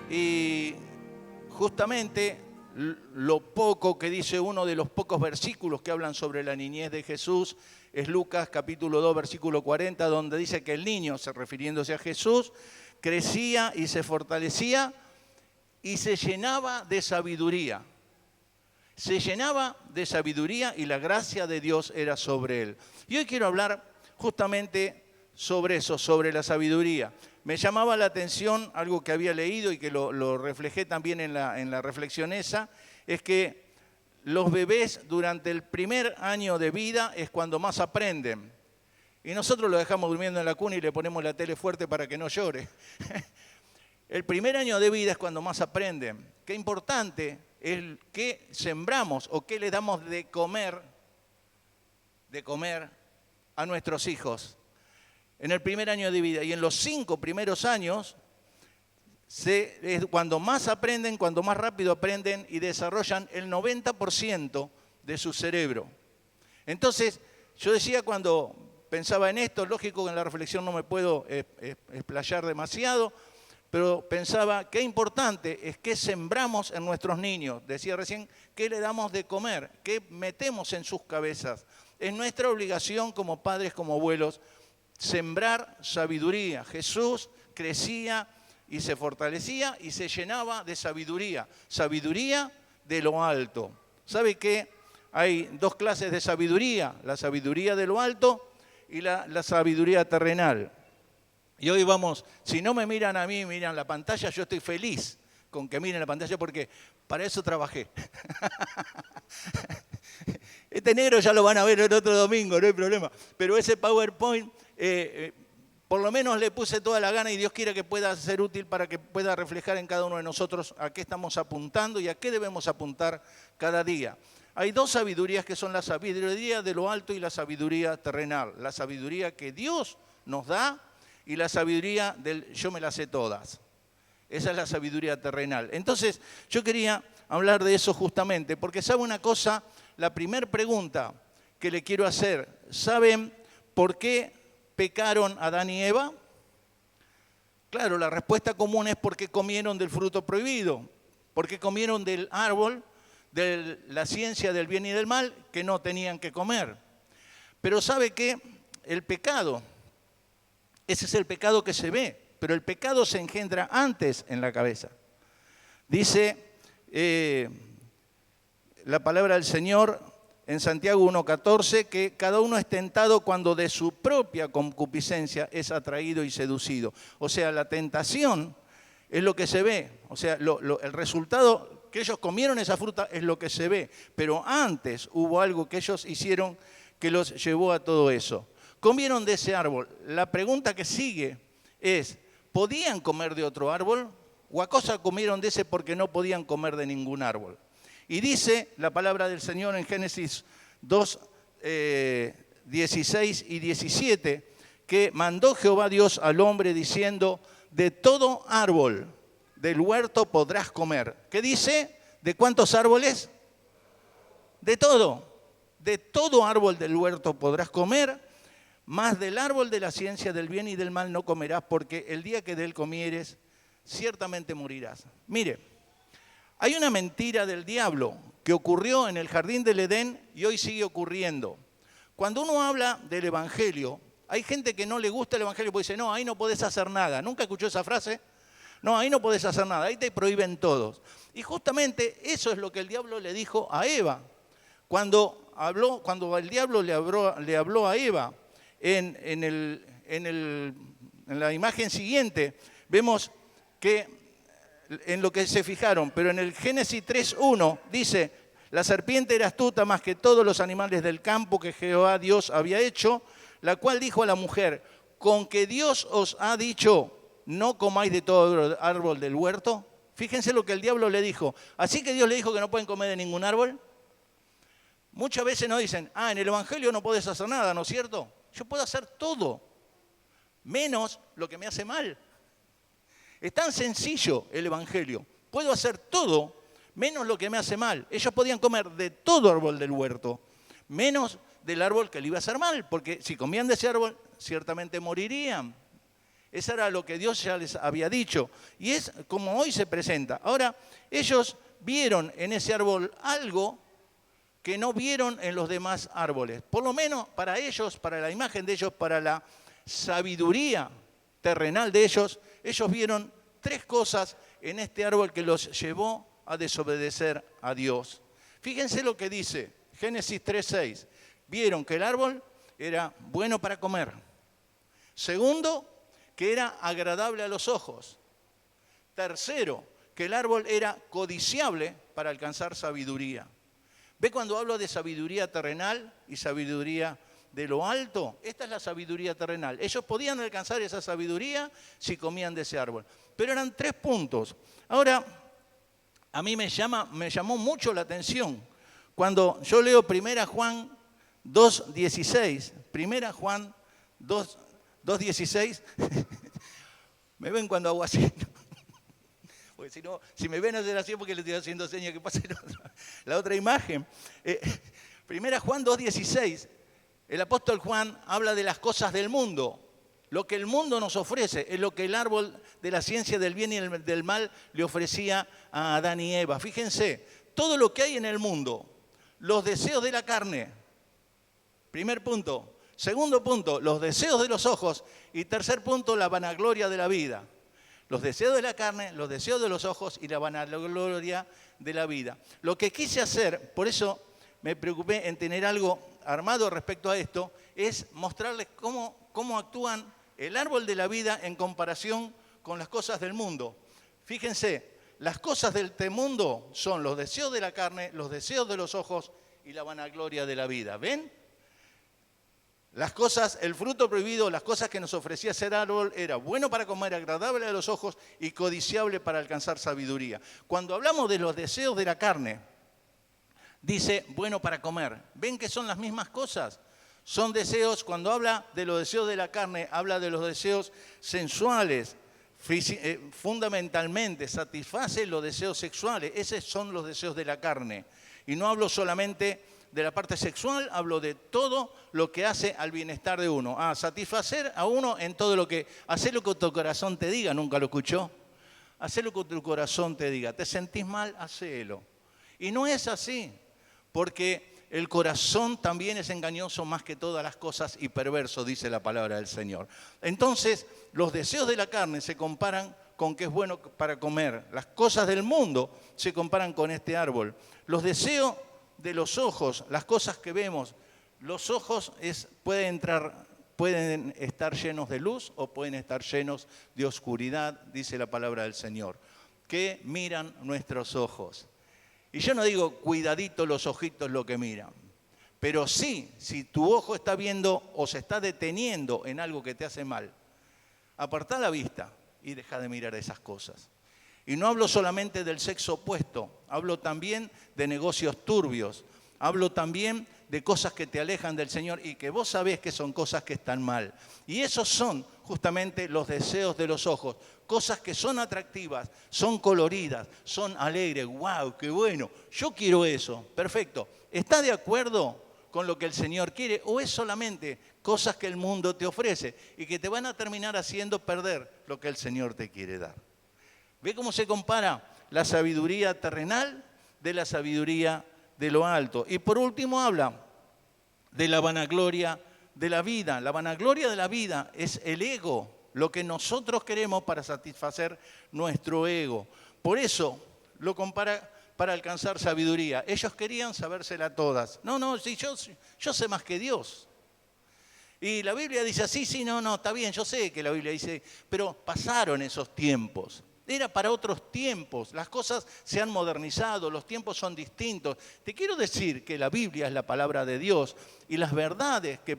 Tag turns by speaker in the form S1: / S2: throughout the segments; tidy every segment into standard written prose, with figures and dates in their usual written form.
S1: Y justamente lo poco que dice uno de los pocos versículos que hablan sobre la niñez de Jesús es Lucas capítulo 2, versículo 40, donde dice que el niño, refiriéndose a Jesús, crecía y se fortalecía y se llenaba de sabiduría. Se llenaba de sabiduría y la gracia de Dios era sobre él. Y hoy quiero hablar justamente sobre eso, sobre la sabiduría. Me llamaba la atención algo que había leído y que lo reflejé también en la reflexión esa, es que los bebés durante el primer año de vida es cuando más aprenden. Y nosotros lo dejamos durmiendo en la cuna y le ponemos la tele fuerte para que no llore. El primer año de vida es cuando más aprenden. Qué importante es qué sembramos o qué le damos de comer a nuestros hijos. En el primer año de vida y en los 5 primeros años es cuando más aprenden, cuando más rápido aprenden y desarrollan el 90% de su cerebro. Entonces, yo decía cuando pensaba en esto, lógico que en la reflexión no me puedo explayar demasiado, pero pensaba qué importante es qué sembramos en nuestros niños. Decía recién, qué le damos de comer, qué metemos en sus cabezas. Es nuestra obligación como padres, como abuelos, sembrar sabiduría. Jesús crecía y se fortalecía y se llenaba de sabiduría. Sabiduría de lo alto. ¿Sabe qué? Hay 2 clases de sabiduría. La sabiduría de lo alto y la sabiduría terrenal. Y hoy vamos, si no me miran a mí, miran la pantalla, yo estoy feliz con que miren la pantalla porque para eso trabajé. Este negro ya lo van a ver el otro domingo, no hay problema. Pero ese PowerPoint, por lo menos le puse toda la gana y Dios quiera que pueda ser útil para que pueda reflejar en cada uno de nosotros a qué estamos apuntando y a qué debemos apuntar cada día. Hay 2 sabidurías que son la sabiduría de lo alto y la sabiduría terrenal. La sabiduría que Dios nos da y la sabiduría del yo me las sé todas. Esa es la sabiduría terrenal. Entonces, yo quería hablar de eso justamente, porque ¿sabe una cosa? La primera pregunta que le quiero hacer, ¿saben por qué pecaron Adán y Eva? Claro, la respuesta común es porque comieron del fruto prohibido, porque comieron del árbol de la ciencia del bien y del mal que no tenían que comer. Pero ¿sabe qué? El pecado, ese es el pecado que se ve, pero el pecado se engendra antes en la cabeza. Dice la palabra del Señor en Santiago 1:14 que cada uno es tentado cuando de su propia concupiscencia es atraído y seducido. O sea, la tentación es lo que se ve, o sea, el resultado que ellos comieron esa fruta es lo que se ve, pero antes hubo algo que ellos hicieron que los llevó a todo eso. Comieron de ese árbol. La pregunta que sigue es, ¿podían comer de otro árbol? ¿O acaso comieron de ese porque no podían comer de ningún árbol? Y dice la palabra del Señor en Génesis 2, 16 y 17, que mandó Jehová Dios al hombre diciendo, de todo árbol del huerto podrás comer. ¿Qué dice? ¿De cuántos árboles? De todo árbol del huerto podrás comer, mas del árbol de la ciencia del bien y del mal no comerás, porque el día que de él comieres, ciertamente morirás. Mire, hay una mentira del diablo que ocurrió en el jardín del Edén y hoy sigue ocurriendo. Cuando uno habla del evangelio, hay gente que no le gusta el evangelio porque dice, no, ahí no podés hacer nada. ¿Nunca escuchó esa frase? No, ahí no podés hacer nada, ahí te prohíben todos. Y justamente eso es lo que el diablo le dijo a Eva. Cuando el diablo le habló a Eva, en la imagen siguiente, vemos que en lo que se fijaron, pero en el Génesis 3:1 dice, la serpiente era astuta más que todos los animales del campo que Jehová Dios había hecho, la cual dijo a la mujer, con que Dios os ha dicho, no comáis de todo árbol del huerto. Fíjense lo que el diablo le dijo. Así que Dios le dijo que no pueden comer de ningún árbol. Muchas veces nos dicen, en el evangelio no podés hacer nada, ¿no es cierto? Yo puedo hacer todo, menos lo que me hace mal. Es tan sencillo el evangelio. Puedo hacer todo, menos lo que me hace mal. Ellos podían comer de todo árbol del huerto, menos del árbol que le iba a hacer mal, porque si comían de ese árbol, ciertamente morirían. Eso era lo que Dios ya les había dicho. Y es como hoy se presenta. Ahora, ellos vieron en ese árbol algo que no vieron en los demás árboles. Por lo menos para ellos, para la imagen de ellos, para la sabiduría terrenal de ellos, ellos vieron 3 cosas en este árbol que los llevó a desobedecer a Dios. Fíjense lo que dice Génesis 3:6. Vieron que el árbol era bueno para comer. Segundo, que era agradable a los ojos. Tercero, que el árbol era codiciable para alcanzar sabiduría. ¿Ve cuando hablo de sabiduría terrenal y sabiduría de lo alto? Esta es la sabiduría terrenal. Ellos podían alcanzar esa sabiduría si comían de ese árbol. Pero eran 3 puntos. Ahora, a mí me llamó mucho la atención cuando yo leo 1 Juan 2:16. 1 Juan 2:16. Me ven cuando hago así. Porque si no, si me ven hacer así porque le estoy haciendo señas que pase la otra imagen. 1 Juan 2:16, el apóstol Juan habla de las cosas del mundo. Lo que el mundo nos ofrece es lo que el árbol de la ciencia del bien y del mal le ofrecía a Adán y Eva. Fíjense, todo lo que hay en el mundo, los deseos de la carne, primer punto. Segundo punto, los deseos de los ojos. Y tercer punto, la vanagloria de la vida. Los deseos de la carne, los deseos de los ojos y la vanagloria de la vida. Lo que quise hacer, por eso me preocupé en tener algo armado respecto a esto, es mostrarles cómo actúan el árbol de la vida en comparación con las cosas del mundo. Fíjense, las cosas del mundo son los deseos de la carne, los deseos de los ojos y la vanagloria de la vida. ¿Ven? Las cosas, el fruto prohibido, las cosas que nos ofrecía ese árbol era bueno para comer, agradable a los ojos y codiciable para alcanzar sabiduría. Cuando hablamos de los deseos de la carne, dice bueno para comer. ¿Ven que son las mismas cosas? Son deseos, cuando habla de los deseos de la carne, habla de los deseos sensuales, fundamentalmente satisface los deseos sexuales. Esos son los deseos de la carne. Y no hablo solamente de la parte sexual, hablo de todo lo que hace al bienestar de uno. Satisfacer a uno en todo lo que... Hacer lo que tu corazón te diga, ¿nunca lo escuchó? Hacer lo que tu corazón te diga. ¿Te sentís mal? Hacelo. Y no es así, porque el corazón también es engañoso más que todas las cosas y perverso, dice la palabra del Señor. Entonces, los deseos de la carne se comparan con que es bueno para comer. Las cosas del mundo se comparan con este árbol. Los deseos de los ojos, las cosas que vemos, los ojos pueden estar llenos de luz o pueden estar llenos de oscuridad, dice la palabra del Señor. ¿Qué miran nuestros ojos? Y yo no digo cuidadito los ojitos lo que miran, pero sí, si tu ojo está viendo o se está deteniendo en algo que te hace mal, apartá la vista y deja de mirar esas cosas. Y no hablo solamente del sexo opuesto, hablo también de negocios turbios, hablo también de cosas que te alejan del Señor y que vos sabés que son cosas que están mal. Y esos son justamente los deseos de los ojos, cosas que son atractivas, son coloridas, son alegres. ¡Wow! ¡Qué bueno! Yo quiero eso. Perfecto. ¿Está de acuerdo con lo que el Señor quiere o es solamente cosas que el mundo te ofrece y que te van a terminar haciendo perder lo que el Señor te quiere dar? ¿Ve cómo se compara la sabiduría terrenal de la sabiduría de lo alto? Y por último habla de la vanagloria de la vida. La vanagloria de la vida es el ego, lo que nosotros queremos para satisfacer nuestro ego. Por eso lo compara para alcanzar sabiduría. Ellos querían sabérsela todas. No, si yo sé más que Dios. Y la Biblia dice así, sí, no, está bien, yo sé que la Biblia dice, pero pasaron esos tiempos. Era para otros tiempos, las cosas se han modernizado, los tiempos son distintos. Te quiero decir que la Biblia es la palabra de Dios y las verdades que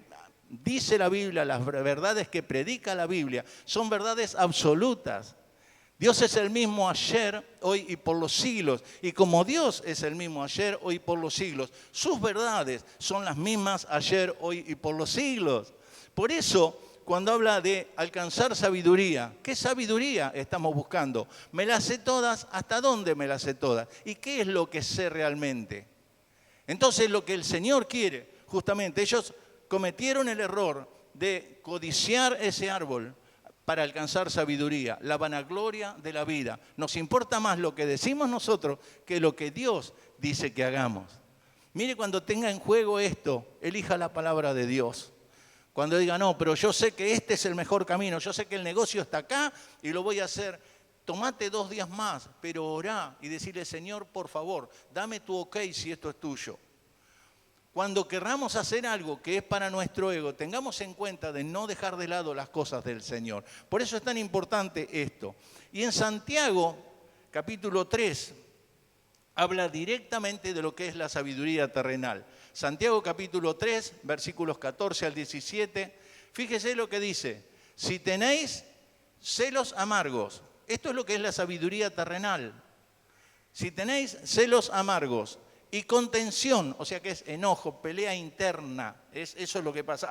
S1: dice la Biblia, las verdades que predica la Biblia, son verdades absolutas. Dios es el mismo ayer, hoy y por los siglos. Y como Dios es el mismo ayer, hoy y por los siglos, sus verdades son las mismas ayer, hoy y por los siglos. Por eso, cuando habla de alcanzar sabiduría, ¿qué sabiduría estamos buscando? ¿Me las sé todas? ¿Hasta dónde me las sé todas? ¿Y qué es lo que sé realmente? Entonces, lo que el Señor quiere, justamente, ellos cometieron el error de codiciar ese árbol. para alcanzar sabiduría, la vanagloria de la vida. Nos importa más lo que decimos nosotros que lo que Dios dice que hagamos. Mire, cuando tenga en juego esto, elija la palabra de Dios. Cuando diga, no, pero yo sé que este es el mejor camino, yo sé que el negocio está acá y lo voy a hacer. Tomate 2 días más, pero orá y decirle, Señor, por favor, dame tu ok si esto es tuyo. Cuando querramos hacer algo que es para nuestro ego, tengamos en cuenta de no dejar de lado las cosas del Señor. Por eso es tan importante esto. Y en Santiago, capítulo 3, habla directamente de lo que es la sabiduría terrenal. Santiago capítulo 3, versículos 14 al 17. Fíjese lo que dice. Si tenéis celos amargos, esto es lo que es la sabiduría terrenal. Si tenéis celos amargos y contención, o sea que es enojo, pelea interna, eso es lo que pasa,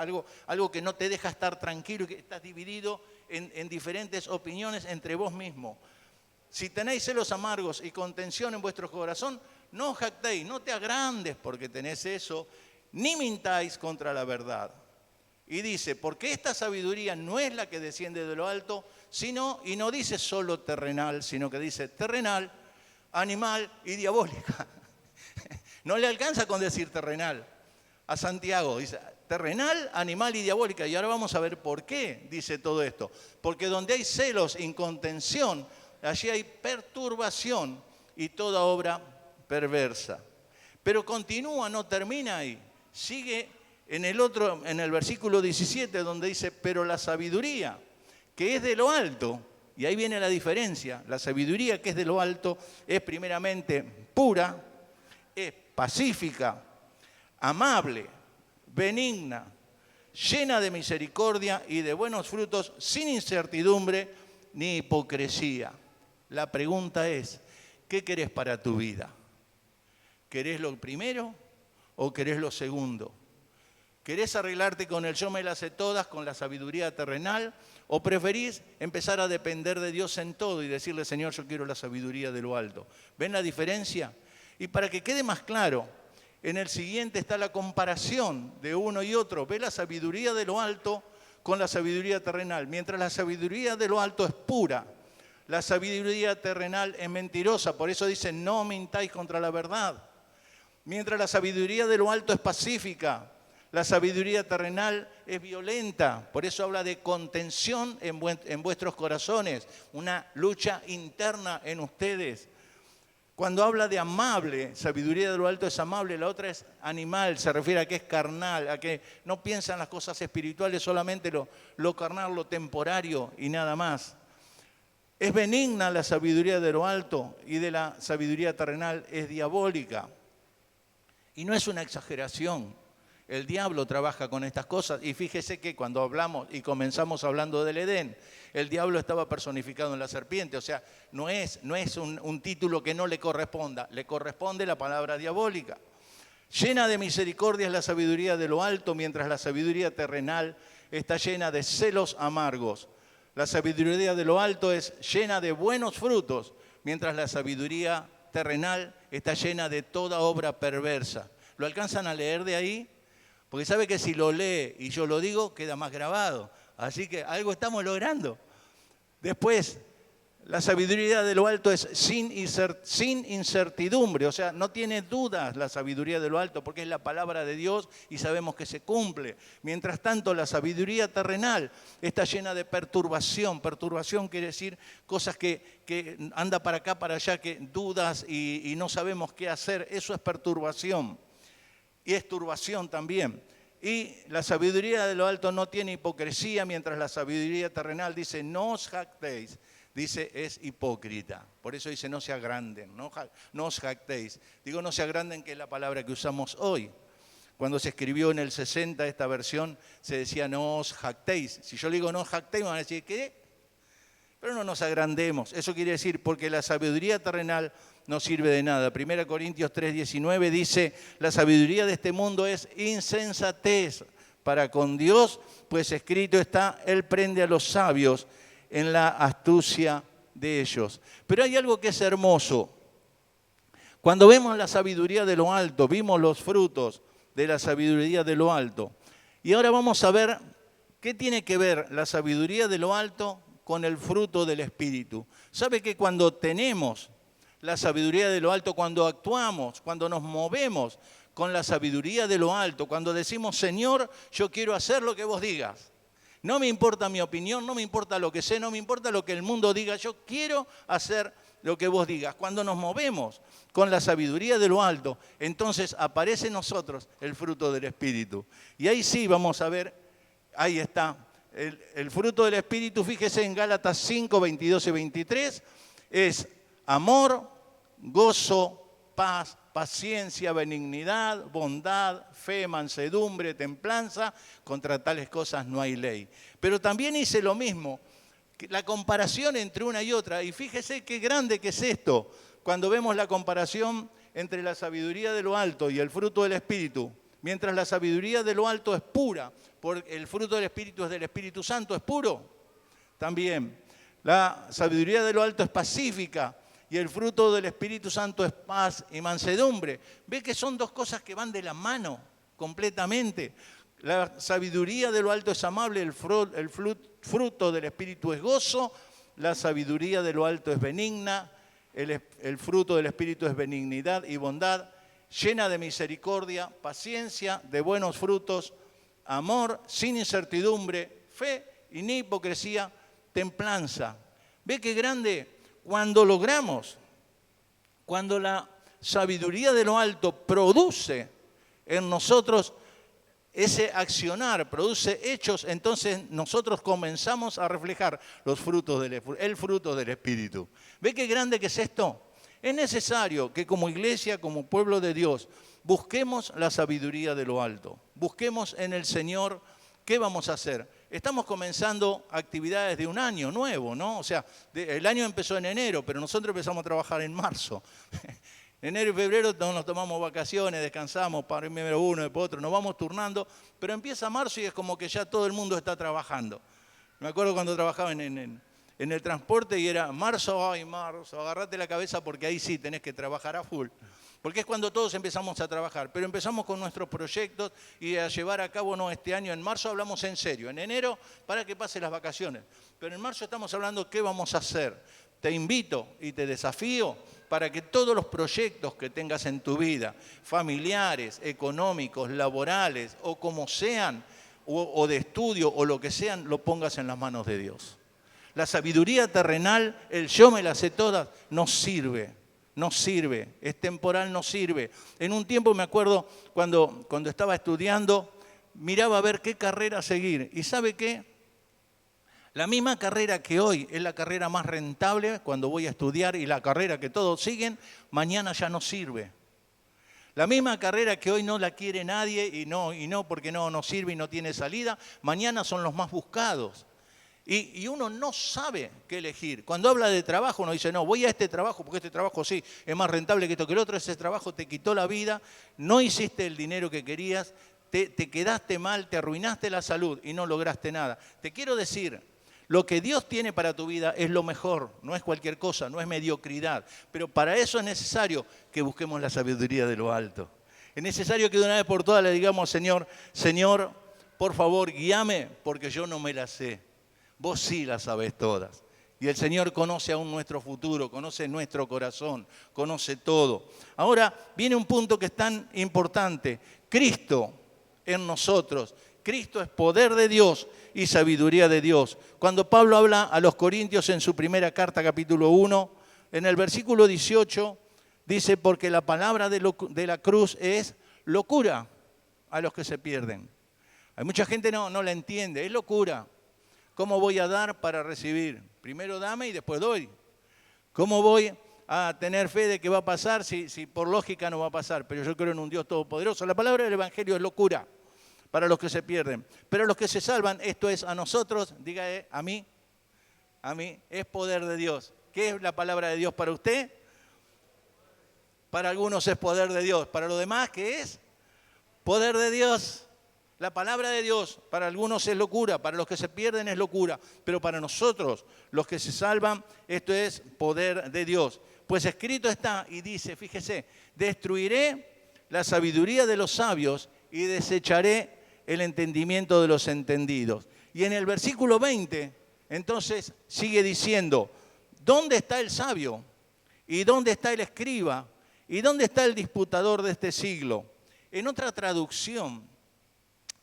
S1: algo que no te deja estar tranquilo y que estás dividido en diferentes opiniones entre vos mismo. Si tenéis celos amargos y contención en vuestro corazón, no os jactéis, no te agrandes porque tenés eso, ni mintáis contra la verdad. Y dice, porque esta sabiduría no es la que desciende de lo alto, sino, y no dice solo terrenal, sino que dice terrenal, animal y diabólica. No le alcanza con decir terrenal a Santiago, dice terrenal, animal y diabólica. Y ahora vamos a ver por qué dice todo esto. Porque donde hay celos e incontención, allí hay perturbación y toda obra perversa. Pero continúa, no termina ahí. Sigue en el versículo 17, donde dice, pero la sabiduría que es de lo alto, y ahí viene la diferencia, la sabiduría que es de lo alto es primeramente pura, es pacífica, amable, benigna, llena de misericordia y de buenos frutos, sin incertidumbre ni hipocresía. La pregunta es, ¿qué querés para tu vida? ¿Querés lo primero o querés lo segundo? ¿Querés arreglarte con el yo me las sé todas, con la sabiduría terrenal? ¿O preferís empezar a depender de Dios en todo y decirle, Señor, yo quiero la sabiduría de lo alto? ¿Ven la diferencia? Y para que quede más claro, en el siguiente está la comparación de uno y otro. Ve la sabiduría de lo alto con la sabiduría terrenal. Mientras la sabiduría de lo alto es pura, la sabiduría terrenal es mentirosa. Por eso dice, no mintáis contra la verdad. Mientras la sabiduría de lo alto es pacífica, la sabiduría terrenal es violenta. Por eso habla de contención en vuestros corazones, una lucha interna en ustedes. Cuando habla de amable, sabiduría de lo alto es amable, la otra es animal, se refiere a que es carnal, a que no piensa en las cosas espirituales, solamente lo carnal, lo temporario y nada más. Es benigna la sabiduría de lo alto y de la sabiduría terrenal es diabólica. Y no es una exageración. El diablo trabaja con estas cosas y fíjese que cuando hablamos y comenzamos hablando del Edén, el diablo estaba personificado en la serpiente, o sea, no es un título que no le corresponda, le corresponde la palabra diabólica. Llena de misericordia es la sabiduría de lo alto, mientras la sabiduría terrenal está llena de celos amargos. La sabiduría de lo alto es llena de buenos frutos, mientras la sabiduría terrenal está llena de toda obra perversa. ¿Lo alcanzan a leer de ahí? Porque sabe que si lo lee y yo lo digo, queda más grabado. Así que algo estamos logrando. Después, la sabiduría de lo alto es sin incertidumbre. O sea, no tiene dudas la sabiduría de lo alto porque es la palabra de Dios y sabemos que se cumple. Mientras tanto, la sabiduría terrenal está llena de perturbación. Perturbación quiere decir cosas que anda para acá, para allá, que dudas y no sabemos qué hacer. Eso es perturbación. Y es turbación también. Y la sabiduría de lo alto no tiene hipocresía, mientras la sabiduría terrenal dice, no os jactéis, dice, es hipócrita. Por eso dice, no se agranden, no os jactéis. Digo, no se agranden, que es la palabra que usamos hoy. Cuando se escribió en el 60 esta versión, se decía, no os jactéis. Si yo le digo, no os jactéis, me van a decir, ¿qué? Pero no nos agrandemos. Eso quiere decir, porque la sabiduría terrenal no sirve de nada. 1 Corintios 3:19 dice, la sabiduría de este mundo es insensatez para con Dios, pues escrito está, Él prende a los sabios en la astucia de ellos. Pero hay algo que es hermoso. Cuando vemos la sabiduría de lo alto, vimos los frutos de la sabiduría de lo alto. Y ahora vamos a ver ¿Qué tiene que ver la sabiduría de lo alto con el fruto del Espíritu? ¿Sabe que cuando tenemos la sabiduría de lo alto, cuando actuamos, cuando nos movemos con la sabiduría de lo alto, cuando decimos, Señor, yo quiero hacer lo que vos digas? No me importa mi opinión, no me importa lo que sé, no me importa lo que el mundo diga, yo quiero hacer lo que vos digas. Cuando nos movemos con la sabiduría de lo alto, entonces aparece en nosotros el fruto del Espíritu. Y ahí sí vamos a ver, ahí está, el fruto del Espíritu, fíjese en Gálatas 5, 22 y 23, es amor, gozo, paz, paciencia, benignidad, bondad, fe, mansedumbre, templanza. Contra tales cosas no hay ley. Pero también hice lo mismo, la comparación entre una y otra. Y fíjese qué grande que es esto, cuando vemos la comparación entre la sabiduría de lo alto y el fruto del Espíritu. Mientras la sabiduría de lo alto es pura, porque el fruto del Espíritu es del Espíritu Santo, es puro. También la sabiduría de lo alto es pacífica y el fruto del Espíritu Santo es paz y mansedumbre. Ve que son dos cosas que van de la mano completamente. La sabiduría de lo alto es amable, el fruto del Espíritu es gozo, la sabiduría de lo alto es benigna, el fruto del Espíritu es benignidad y bondad, llena de misericordia, paciencia, de buenos frutos, amor, sin incertidumbre, fe y ni hipocresía, templanza. Ve qué grande cuando logramos, cuando la sabiduría de lo alto produce en nosotros ese accionar, produce hechos, entonces nosotros comenzamos a reflejar los frutos el fruto del Espíritu. ¿Ve qué grande que es esto? Es necesario que como iglesia, como pueblo de Dios, busquemos la sabiduría de lo alto. Busquemos en el Señor qué vamos a hacer. Estamos comenzando actividades de un año nuevo, ¿no? O sea, el año empezó en enero, pero nosotros empezamos a trabajar en marzo. Enero y febrero nos tomamos vacaciones, descansamos, para primero uno, después otro, nos vamos turnando, pero empieza marzo y es como que ya todo el mundo está trabajando. Me acuerdo cuando trabajaba en el transporte y era marzo, ay marzo, agarrate la cabeza porque ahí sí tenés que trabajar a full. Porque es cuando todos empezamos a trabajar, pero empezamos con nuestros proyectos y a llevar a cabo, no, este año en marzo hablamos en serio, en enero para que pasen las vacaciones, pero en marzo estamos hablando qué vamos a hacer. Te invito y te desafío para que todos los proyectos que tengas en tu vida, familiares, económicos, laborales o como sean, o de estudio o lo que sean, lo pongas en las manos de Dios. La sabiduría terrenal, el yo me las sé todas, no sirve, es temporal, no sirve. En un tiempo me acuerdo cuando estaba estudiando, miraba a ver qué carrera seguir. ¿Y sabe qué? La misma carrera que hoy es la carrera más rentable cuando voy a estudiar y la carrera que todos siguen, mañana ya no sirve. La misma carrera que hoy no la quiere nadie y no porque no sirve y no tiene salida, mañana son los más buscados. Y uno no sabe qué elegir. Cuando habla de trabajo uno dice, no, voy a este trabajo porque este trabajo sí es más rentable que esto que el otro. Ese trabajo te quitó la vida, no hiciste el dinero que querías, te quedaste mal, te arruinaste la salud y no lograste nada. Te quiero decir, lo que Dios tiene para tu vida es lo mejor, no es cualquier cosa, no es mediocridad. Pero para eso es necesario que busquemos la sabiduría de lo alto. Es necesario que de una vez por todas le digamos, Señor, por favor, guíame porque yo no me la sé. Vos sí las sabés todas. Y el Señor conoce aún nuestro futuro, conoce nuestro corazón, conoce todo. Ahora viene un punto que es tan importante. Cristo en nosotros. Cristo es poder de Dios y sabiduría de Dios. Cuando Pablo habla a los Corintios en su primera carta, capítulo 1, en el versículo 18, dice, porque la palabra de la cruz es locura a los que se pierden. Hay mucha gente no la entiende, es locura. ¿Cómo voy a dar para recibir? Primero dame y después doy. ¿Cómo voy a tener fe de que va a pasar si por lógica no va a pasar? Pero yo creo en un Dios todopoderoso. La palabra del Evangelio es locura para los que se pierden. Pero los que se salvan, esto es a nosotros, diga a mí, es poder de Dios. ¿Qué es la palabra de Dios para usted? Para algunos es poder de Dios. Para los demás, ¿qué es? Poder de Dios. La palabra de Dios para algunos es locura, para los que se pierden es locura, pero para nosotros, los que se salvan, esto es poder de Dios. Pues escrito está y dice, fíjese, destruiré la sabiduría de los sabios y desecharé el entendimiento de los entendidos. Y en el versículo 20, entonces sigue diciendo, ¿dónde está el sabio? ¿Y dónde está el escriba? ¿Y dónde está el disputador de este siglo? En otra traducción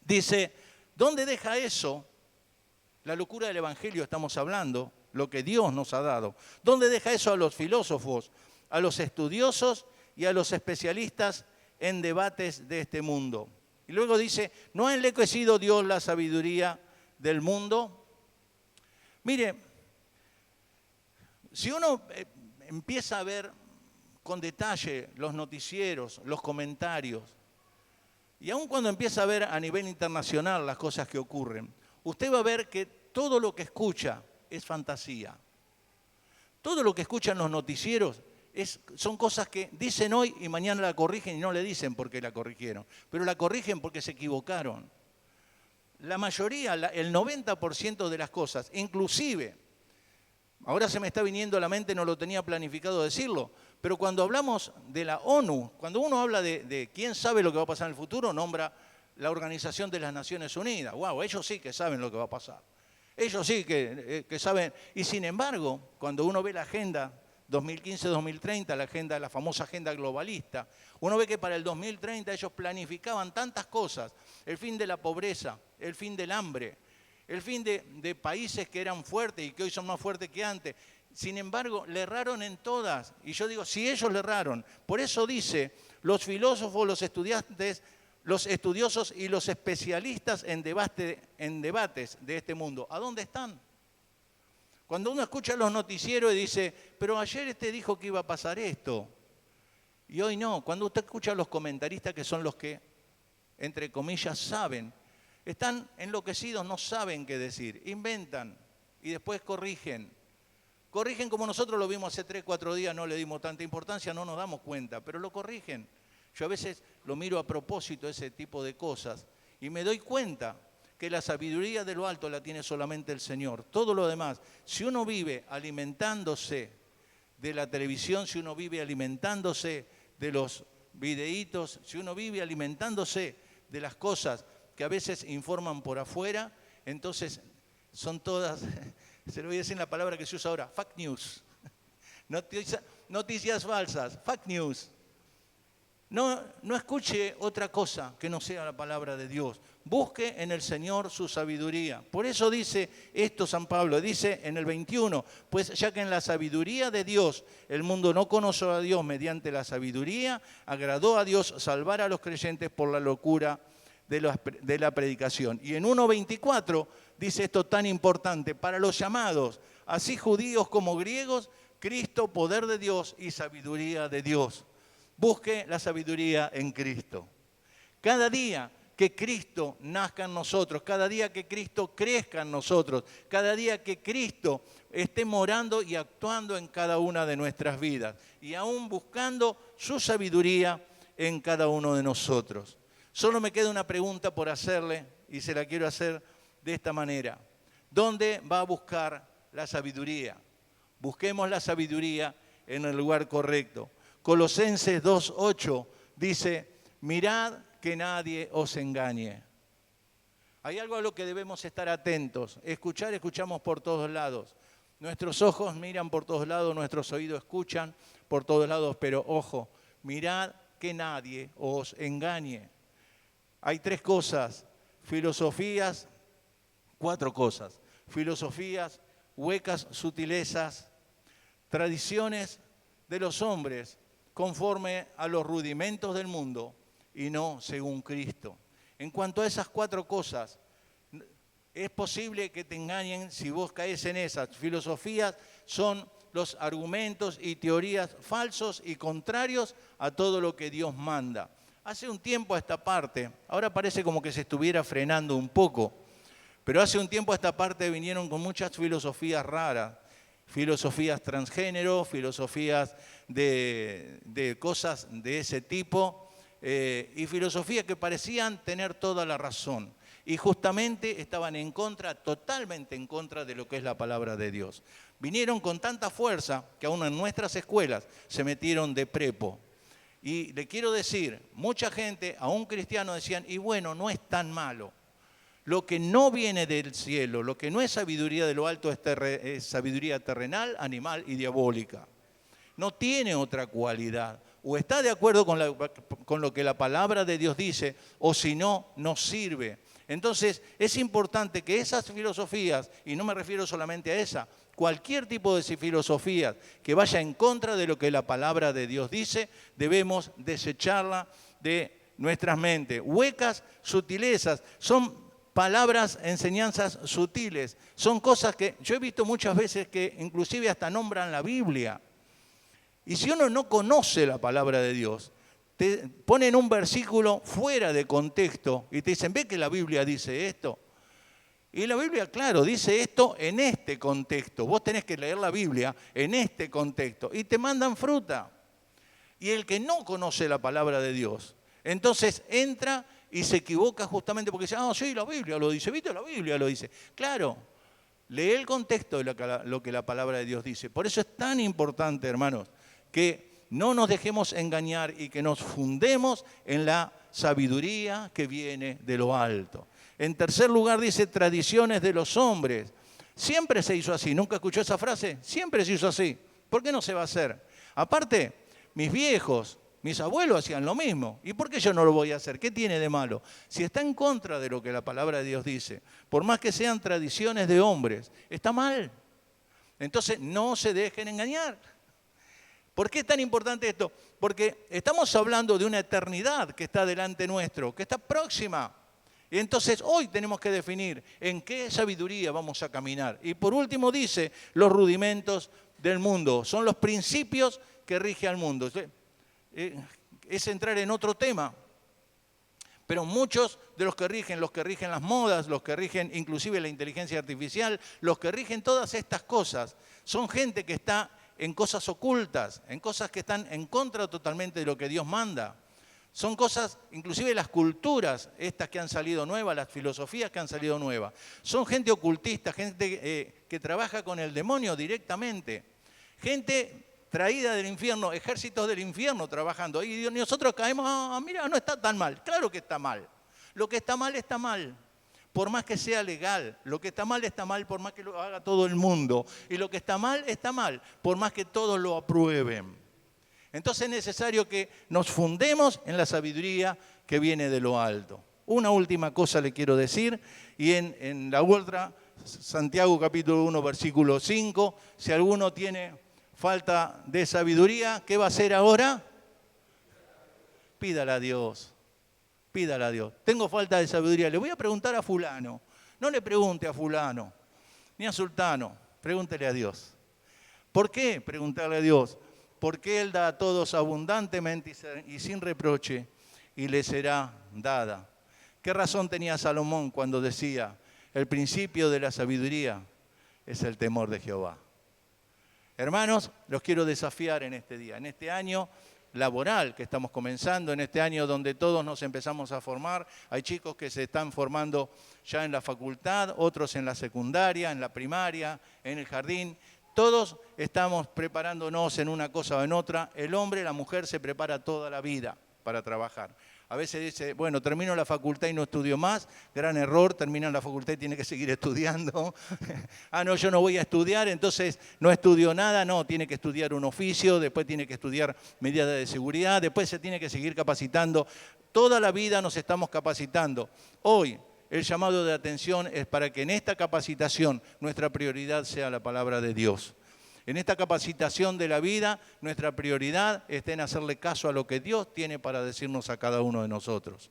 S1: dice, ¿dónde deja eso? La locura del Evangelio estamos hablando, lo que Dios nos ha dado. ¿Dónde deja eso a los filósofos, a los estudiosos y a los especialistas en debates de este mundo? Y luego dice, ¿no ha enriquecido Dios la sabiduría del mundo? Mire, si uno empieza a ver con detalle los noticieros, los comentarios, y aun cuando empieza a ver a nivel internacional las cosas que ocurren, usted va a ver que todo lo que escucha es fantasía. Todo lo que escuchan los noticieros son cosas que dicen hoy y mañana la corrigen y no le dicen por qué la corrigieron, pero la corrigen porque se equivocaron. La mayoría, el 90% de las cosas, inclusive, ahora se me está viniendo a la mente, no lo tenía planificado decirlo, pero cuando hablamos de la ONU, cuando uno habla de quién sabe lo que va a pasar en el futuro, nombra la Organización de las Naciones Unidas. ¡Wow! Ellos sí que saben lo que va a pasar. Ellos sí que saben. Y sin embargo, cuando uno ve la agenda 2015-2030, la famosa agenda globalista, uno ve que para el 2030 ellos planificaban tantas cosas, el fin de la pobreza, el fin del hambre, el fin de países que eran fuertes y que hoy son más fuertes que antes. Sin embargo, le erraron en todas. Y yo digo, si ellos le erraron, por eso dice, los filósofos, los estudiantes, los estudiosos y los especialistas en debates de este mundo, ¿a dónde están? Cuando uno escucha los noticieros y dice, pero ayer dijo que iba a pasar esto, y hoy no. Cuando usted escucha a los comentaristas, que son los que, entre comillas, saben, están enloquecidos, no saben qué decir, inventan y después corrigen. Corrigen como nosotros lo vimos hace 3, 4 días, no le dimos tanta importancia, no nos damos cuenta, pero lo corrigen. Yo a veces lo miro a propósito, ese tipo de cosas, y me doy cuenta que la sabiduría de lo alto la tiene solamente el Señor. Todo lo demás, si uno vive alimentándose de la televisión, si uno vive alimentándose de los videitos, si uno vive alimentándose de las cosas que a veces informan por afuera, entonces son todas, se lo voy a decir en la palabra que se usa ahora, fake news. Noticias falsas, fake news. No escuche otra cosa que no sea la palabra de Dios. Busque en el Señor su sabiduría. Por eso dice esto San Pablo, dice en el 21, pues ya que en la sabiduría de Dios el mundo no conoció a Dios mediante la sabiduría, agradó a Dios salvar a los creyentes por la locura de la predicación. Y en 1:24 dice esto tan importante, para los llamados, así judíos como griegos, Cristo, poder de Dios y sabiduría de Dios. Busque la sabiduría en Cristo. Cada día que Cristo nazca en nosotros, cada día que Cristo crezca en nosotros, cada día que Cristo esté morando y actuando en cada una de nuestras vidas y aún buscando su sabiduría en cada uno de nosotros. Solo me queda una pregunta por hacerle y se la quiero hacer de esta manera. ¿Dónde va a buscar la sabiduría? Busquemos la sabiduría en el lugar correcto. Colosenses 2:8 dice, mirad que nadie os engañe. Hay algo a lo que debemos estar atentos. Escuchamos por todos lados. Nuestros ojos miran por todos lados, nuestros oídos escuchan por todos lados, pero ojo, mirad que nadie os engañe. Hay 3 cosas, filosofías, 4 cosas. Filosofías, huecas sutilezas, tradiciones de los hombres, conforme a los rudimentos del mundo y no según Cristo. En cuanto a esas 4 cosas, es posible que te engañen si vos caes en esas. Filosofías son los argumentos y teorías falsos y contrarios a todo lo que Dios manda. Hace un tiempo a esta parte, ahora parece como que se estuviera frenando un poco, pero hace un tiempo a esta parte vinieron con muchas filosofías raras. Filosofías transgénero, filosofías de cosas de ese tipo y filosofías que parecían tener toda la razón y justamente estaban totalmente en contra de lo que es la palabra de Dios. Vinieron con tanta fuerza que aún en nuestras escuelas se metieron de prepo. Y le quiero decir, mucha gente, aún cristianos, decían, y bueno, no es tan malo. lo que no viene del cielo, lo que no es sabiduría de lo alto es sabiduría terrenal, animal y diabólica. No tiene otra cualidad. O está de acuerdo con lo que la palabra de Dios dice, o si no, no sirve. Entonces, es importante que esas filosofías, y no me refiero solamente a esa, cualquier tipo de filosofía que vaya en contra de lo que la palabra de Dios dice, debemos desecharla de nuestras mentes. Huecas, sutilezas, son palabras, enseñanzas sutiles. Son cosas que yo he visto muchas veces que inclusive hasta nombran la Biblia. Y si uno no conoce la palabra de Dios, te ponen un versículo fuera de contexto y te dicen, ¿ve que la Biblia dice esto? Y la Biblia, claro, dice esto en este contexto. Vos tenés que leer la Biblia en este contexto. Y te mandan fruta. Y el que no conoce la palabra de Dios, entonces entra y se equivoca justamente porque dice, sí, la Biblia lo dice, ¿viste? La Biblia lo dice. Claro, lee el contexto de lo que la palabra de Dios dice. Por eso es tan importante, hermanos, que no nos dejemos engañar y que nos fundemos en la sabiduría que viene de lo alto. En tercer lugar dice tradiciones de los hombres. Siempre se hizo así. ¿Nunca escuchó esa frase? Siempre se hizo así. ¿Por qué no se va a hacer? Aparte, mis viejos, mis abuelos hacían lo mismo. ¿Y por qué yo no lo voy a hacer? ¿Qué tiene de malo? Si está en contra de lo que la palabra de Dios dice, por más que sean tradiciones de hombres, está mal. Entonces, no se dejen engañar. ¿Por qué es tan importante esto? Porque estamos hablando de una eternidad que está delante nuestro, que está próxima. Y entonces hoy tenemos que definir en qué sabiduría vamos a caminar. Y por último dice, los rudimentos del mundo. Son los principios que rige al mundo. Es entrar en otro tema. Pero muchos de los que rigen las modas, los que rigen inclusive la inteligencia artificial, los que rigen todas estas cosas, son gente que está en cosas ocultas, en cosas que están en contra totalmente de lo que Dios manda. Son cosas, inclusive las culturas, estas que han salido nuevas, las filosofías que han salido nuevas. Son gente ocultista, gente que trabaja con el demonio directamente. Gente traída del infierno, ejércitos del infierno trabajando. Y nosotros caemos, mira, no está tan mal. Claro que está mal. Lo que está mal, por más que sea legal. Lo que está mal, por más que lo haga todo el mundo. Y lo que está mal, por más que todos lo aprueben. Entonces es necesario que nos fundemos en la sabiduría que viene de lo alto. Una última cosa le quiero decir, y en la otra, Santiago capítulo 1, versículo 5, si alguno tiene falta de sabiduría, ¿qué va a hacer ahora? Pídala a Dios, pídala a Dios. Tengo falta de sabiduría, le voy a preguntar a fulano. No le pregunte a fulano, ni a sultano, pregúntele a Dios. ¿Por qué preguntarle a Dios? Porque Él da a todos abundantemente y sin reproche, y le será dada. ¿Qué razón tenía Salomón cuando decía, el principio de la sabiduría es el temor de Jehová? Hermanos, los quiero desafiar en este día, en este año laboral que estamos comenzando, en este año donde todos nos empezamos a formar. Hay chicos que se están formando ya en la facultad, otros en la secundaria, en la primaria, en el jardín. Todos estamos preparándonos en una cosa o en otra. El hombre, la mujer se prepara toda la vida para trabajar. A veces dice, bueno, termino la facultad y no estudio más. Gran error, termina la facultad y tiene que seguir estudiando. No, yo no voy a estudiar, entonces no estudio nada. No, tiene que estudiar un oficio, después tiene que estudiar medidas de seguridad, después se tiene que seguir capacitando. Toda la vida nos estamos capacitando. Hoy, el llamado de atención es para que en esta capacitación nuestra prioridad sea la palabra de Dios. En esta capacitación de la vida, nuestra prioridad está en hacerle caso a lo que Dios tiene para decirnos a cada uno de nosotros.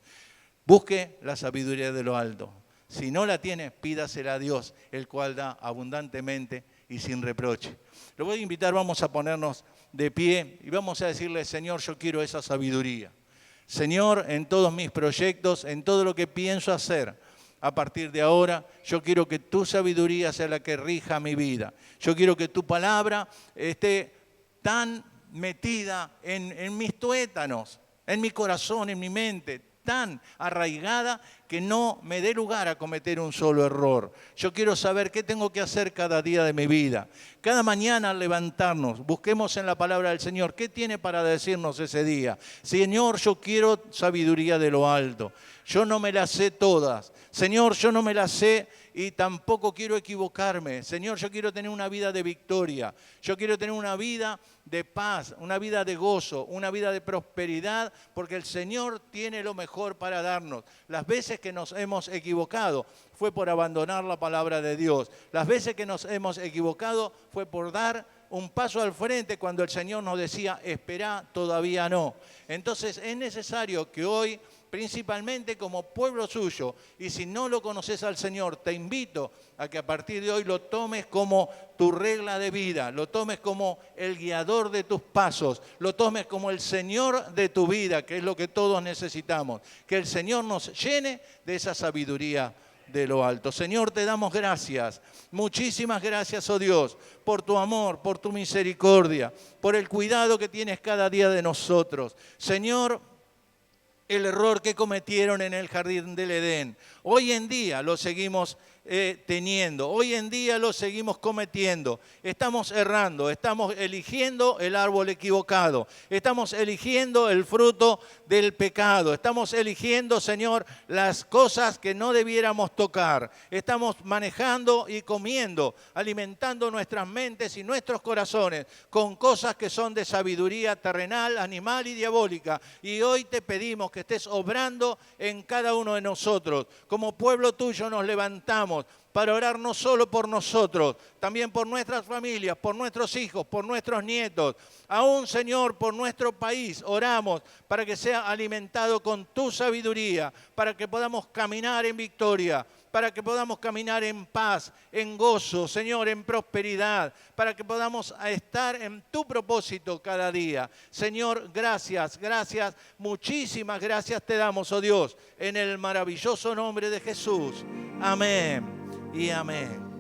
S1: Busque la sabiduría de lo alto. Si no la tiene, pídasela a Dios, el cual da abundantemente y sin reproche. Lo voy a invitar, vamos a ponernos de pie y vamos a decirle, Señor, yo quiero esa sabiduría. Señor, en todos mis proyectos, en todo lo que pienso hacer, a partir de ahora, yo quiero que tu sabiduría sea la que rija mi vida. Yo quiero que tu palabra esté tan metida en mis tuétanos, en mi corazón, en mi mente, tan arraigada que no me dé lugar a cometer un solo error. Yo quiero saber qué tengo que hacer cada día de mi vida. Cada mañana al levantarnos, busquemos en la palabra del Señor qué tiene para decirnos ese día. Señor, yo quiero sabiduría de lo alto. Yo no me las sé todas. Señor, yo no me las sé y tampoco quiero equivocarme. Señor, yo quiero tener una vida de victoria. Yo quiero tener una vida de paz, una vida de gozo, una vida de prosperidad, porque el Señor tiene lo mejor para darnos. Las veces que nos hemos equivocado fue por abandonar la palabra de Dios. Las veces que nos hemos equivocado fue por dar un paso al frente cuando el Señor nos decía, espera, todavía no. Entonces es necesario que hoy, principalmente como pueblo suyo, y si no lo conoces al Señor, te invito a que a partir de hoy lo tomes como tu regla de vida, lo tomes como el guiador de tus pasos, lo tomes como el Señor de tu vida, que es lo que todos necesitamos, que el Señor nos llene de esa sabiduría de lo alto. Señor, te damos gracias, muchísimas gracias, oh Dios, por tu amor, por tu misericordia, por el cuidado que tienes cada día de nosotros. Señor, el error que cometieron en el jardín del Edén, hoy en día lo seguimos teniendo, hoy en día lo seguimos cometiendo. Estamos errando, estamos eligiendo el árbol equivocado, estamos eligiendo el fruto del pecado, estamos eligiendo, Señor, las cosas que no debiéramos tocar. Estamos manejando y comiendo, alimentando nuestras mentes y nuestros corazones con cosas que son de sabiduría terrenal, animal y diabólica. Y hoy te pedimos que estés obrando en cada uno de nosotros. Como pueblo tuyo nos levantamos para orar no solo por nosotros, también por nuestras familias, por nuestros hijos, por nuestros nietos. Aún, Señor, por nuestro país oramos para que sea alimentado con tu sabiduría, para que podamos caminar en victoria, para que podamos caminar en paz, en gozo, Señor, en prosperidad, para que podamos estar en tu propósito cada día. Señor, gracias, gracias, muchísimas gracias te damos, oh Dios, en el maravilloso nombre de Jesús. Amén y amén.